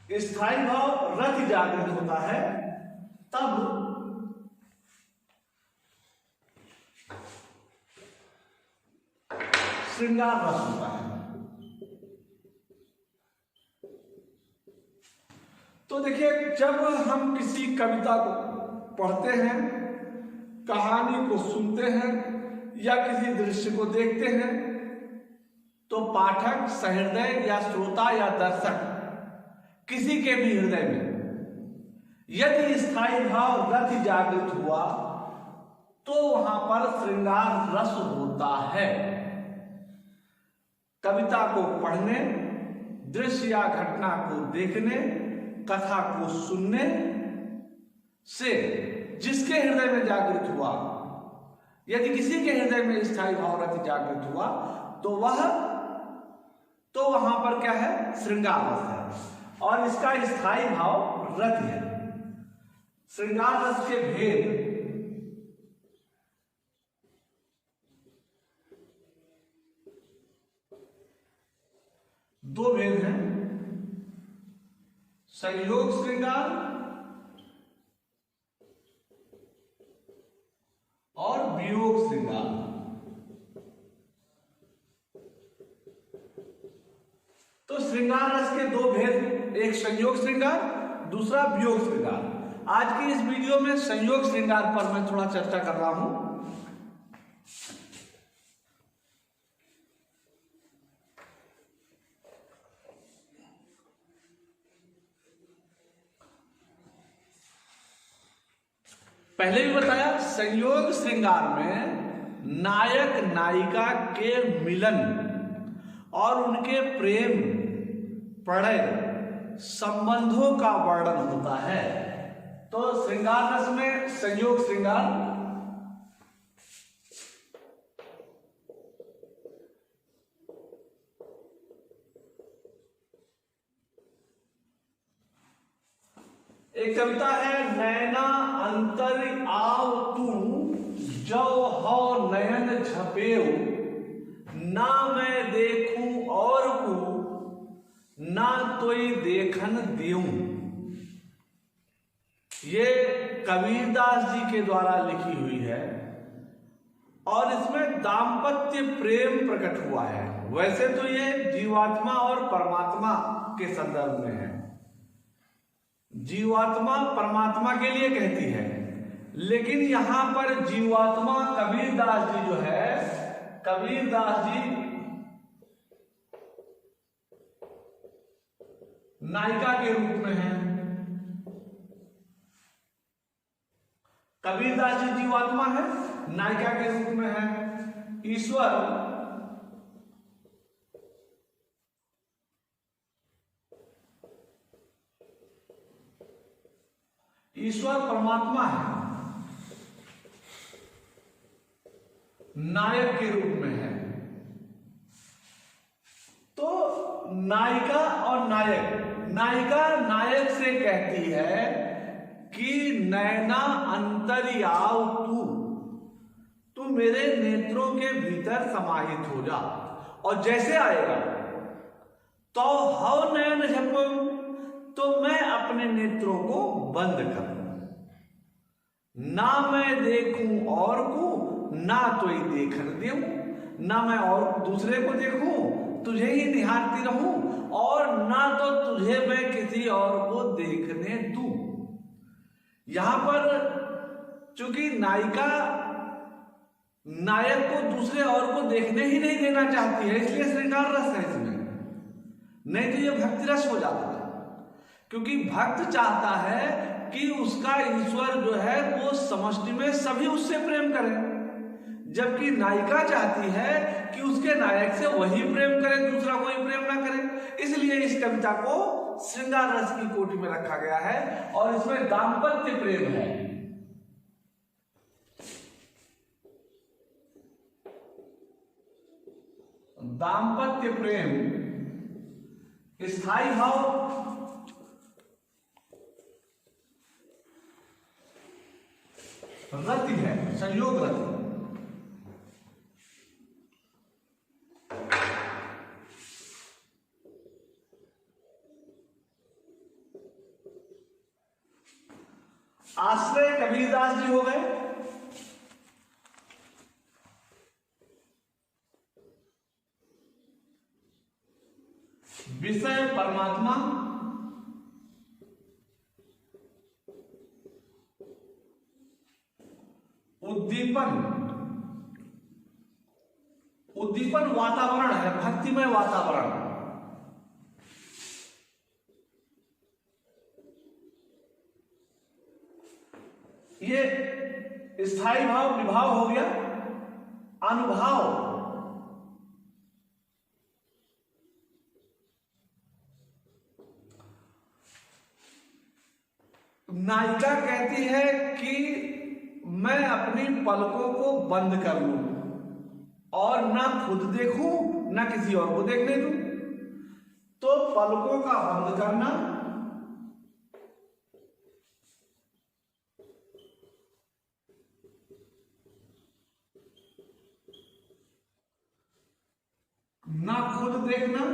स्थायी भाव रति जागृत होता है तब श्रृंगार रस होता है। तो देखिए, जब हम किसी कविता को पढ़ते हैं, कहानी को सुनते हैं या किसी दृश्य को देखते हैं, तो पाठक, सहृदय या श्रोता या दर्शक किसी के भी हृदय में यदि स्थायी भाव रति जागृत हुआ तो वहां पर श्रृंगार रस होता है। कविता को पढ़ने, दृश्य या घटना को देखने, कथा को सुनने से जिसके हृदय में जागृत हुआ, यदि किसी के हृदय में स्थायी भाव रति जागृत हुआ तो वहां पर क्या है? श्रृंगार रस है और इसका स्थायी भाव रति है। श्रृंगार रस के भेद दो भेद हैं, संयोग श्रृंगार और वियोग श्रृंगार। तो श्रृंगार रस के दो भेद, एक संयोग श्रृंगार, दूसरा वियोग श्रृंगार। आज की इस वीडियो में संयोग श्रृंगार पर मैं थोड़ा चर्चा कर रहा हूं। पहले भी बताया, संयोग श्रृंगार में नायक नायिका के मिलन और उनके प्रेम प्रणय संबंधों का वर्णन होता है। तो श्रृंगार रस में संयोग श्रृंगार, एक कविता है, नैना अंतर आव तू जो हो नयन झपेऊ, ना मैं देखूं और को ना तोई देखन देऊं। ये कबीरदास जी के द्वारा लिखी हुई है और इसमें दाम्पत्य प्रेम प्रकट हुआ है। वैसे तो ये जीवात्मा और परमात्मा के संदर्भ में है। जीवात्मा परमात्मा के लिए कहती है, लेकिन यहां पर जीवात्मा कबीरदास जी जो है, कबीरदास जी नायिका के रूप में है। कबीरदास जी जीवात्मा है, नायिका के रूप में है। ईश्वर परमात्मा है, नायक के रूप में है। तो नायिका और नायक, नायिका नायक से कहती है कि नैना अंतर्याव तू मेरे नेत्रों के भीतर समाहित हो जा, और जैसे आएगा तो हव नयन झपऊ, तो मैं अपने नेत्रों को बंद करूं, ना मैं देखूं और को ना तो ही देखन देऊं, ना मैं और दूसरे को देखूं, तुझे ही निहारती रहूं, और ना तो तुझे मैं किसी और को देखने दूं। यहां पर चूंकि नायिका नायक को दूसरे और को देखने ही नहीं देना चाहती है, इसलिए श्रृंगार रस है इसमें, नहीं तो यह भक्ति रस हो जाता है। क्योंकि भक्त चाहता है कि उसका ईश्वर जो है वो समष्टि में सभी उससे प्रेम करें, जबकि नायिका चाहती है कि उसके नायक से वही प्रेम करे, दूसरा कोई प्रेम ना करे। इसलिए इस कविता को श्रृंगार रस की कोटि में रखा गया है और इसमें दाम्पत्य प्रेम है। दाम्पत्य प्रेम, स्थायी भाव रति है, संयोग रति। आश्रय कबीरदास जी हो गए, विषय परमात्मा, उद्दीपन, उद्दीपन वातावरण है, भक्तिमय वातावरण। ये स्थायी भाव विभाव हो गया। अनुभाव, नायिका कहती है कि मैं अपनी पलकों को बंद कर लूं और ना खुद देखूं ना किसी और को देखने दूं। तो पलकों का बंद करना, ना खुद देखना,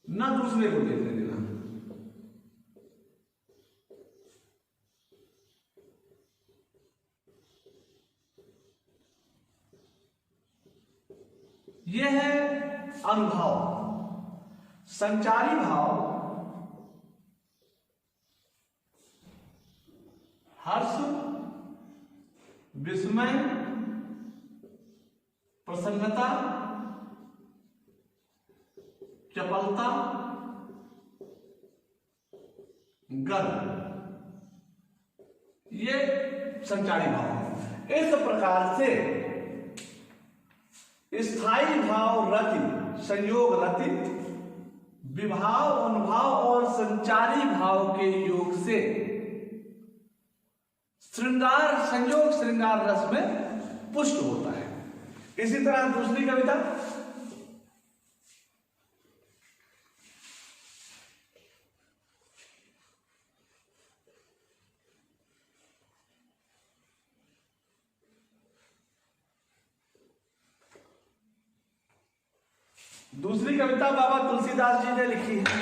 ना दूसरे को देखने देना। यह है अनुभव। संचारी भाव हर्ष, विस्मय, प्रसन्नता, चपलता, गर्व, ये संचारी भाव है। इस प्रकार से स्थायी भाव रति, संयोग रति, विभाव, अनुभाव और संचारी भाव के योग से श्रृंगार, संयोग श्रृंगार रस में पुष्ट होता है। इसी तरह दूसरी कविता, दूसरी कविता बाबा तुलसीदास जी ने लिखी है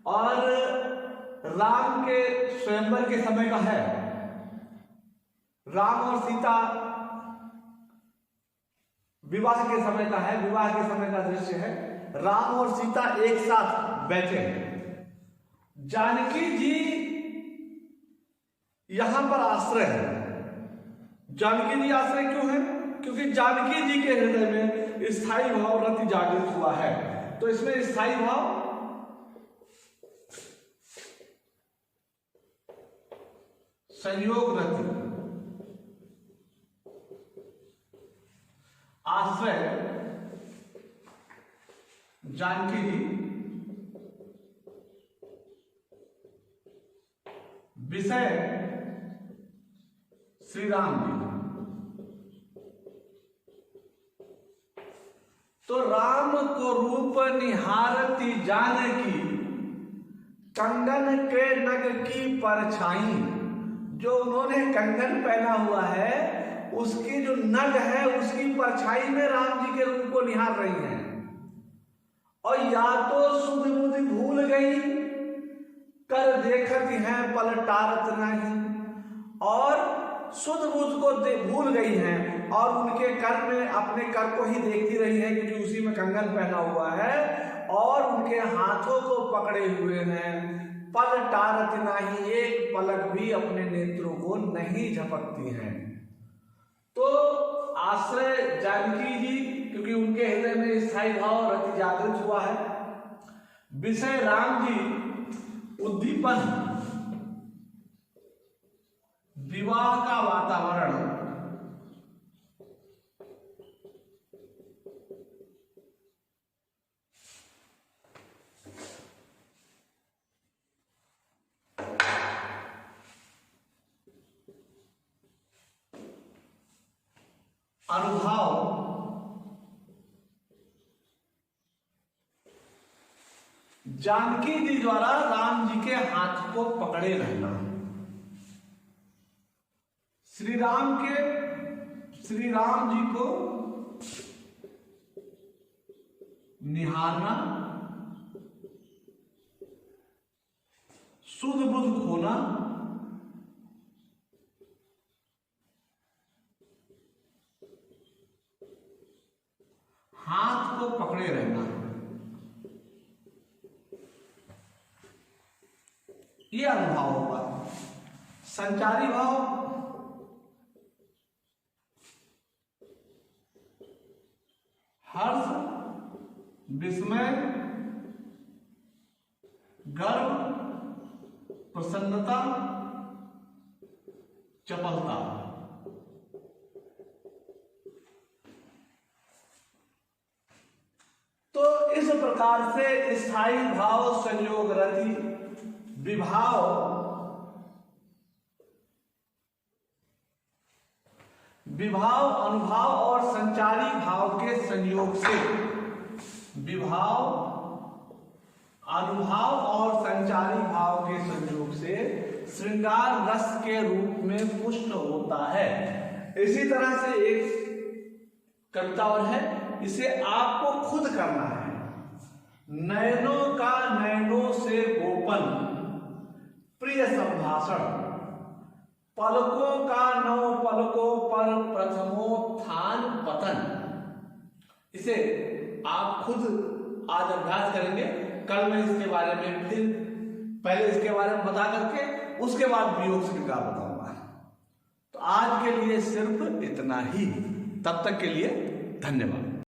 और राम के स्वयंवर के समय का है। राम और सीता विवाह के समय का है, विवाह के समय का दृश्य है। राम और सीता एक साथ बैठे हैं। जानकी जी यहां पर आश्रय है। जानकी जी आश्रय क्यों है? क्योंकि जानकी जी के हृदय में स्थायी भाव रति जागृत हुआ है। तो इसमें स्थायी भाव, संयोग रति, आश्रय जानकी जी, विषय श्री राम जी। तो राम को रूप निहारती जानकी, कंगन के नग की परछाई। जो उन्होंने कंगन पहना हुआ है उसकी जो नग है उसकी परछाई में राम जी के रूप को निहार रही हैं। और या तो सुध बुध भूल गई, कर देखती हैं पलटारत नहीं, और सुध बुध को भूल गई हैं और उनके कर में अपने कर को ही देखती रही है, क्योंकि उसी में कंगन पहना हुआ है और उनके हाथों को पकड़े हुए हैं। पलटारत नहीं, एक पलक भी अपने नेत्रों को नहीं झपकती हैं। तो आश्रय जानकी जी, क्योंकि उनके हृदय में स्थायी भाव रति जागृत हुआ है। विषय राम जी, उद्दीपन, विवाह का वातावरण, अनुभाव, जानकी जी द्वारा राम जी के हाथ को पकड़े रहना, श्री राम जी को निहारना, सुध बुध खोना, हाथ को पकड़े रहना, ये अनुभाव होगा। संचारी भाव हर्ष, विस्मय, गर्व, प्रसन्नता, चपलता। तो इस प्रकार से स्थायी भाव, संयोग रति, विभाव, विभाव, अनुभाव और संचारी भाव के संयोग से, विभाव, अनुभाव और संचारी भाव के संयोग से श्रृंगार रस के रूप में पुष्ट होता है। इसी तरह से एक कविता और है, इसे आपको खुद करना है। नयनों का नयनों से गोपन प्रिय संभाषण, पलकों का नौ पलकों पर प्रथमोत्थान पतन। इसे आप खुद आज अभ्यास करेंगे। कल मैं इसके बारे में फिर पहले इसके बारे में बता करके उसके बाद वियोग स्वीकार बताऊंगा। तो आज के लिए सिर्फ इतना ही। तब तक के लिए धन्यवाद।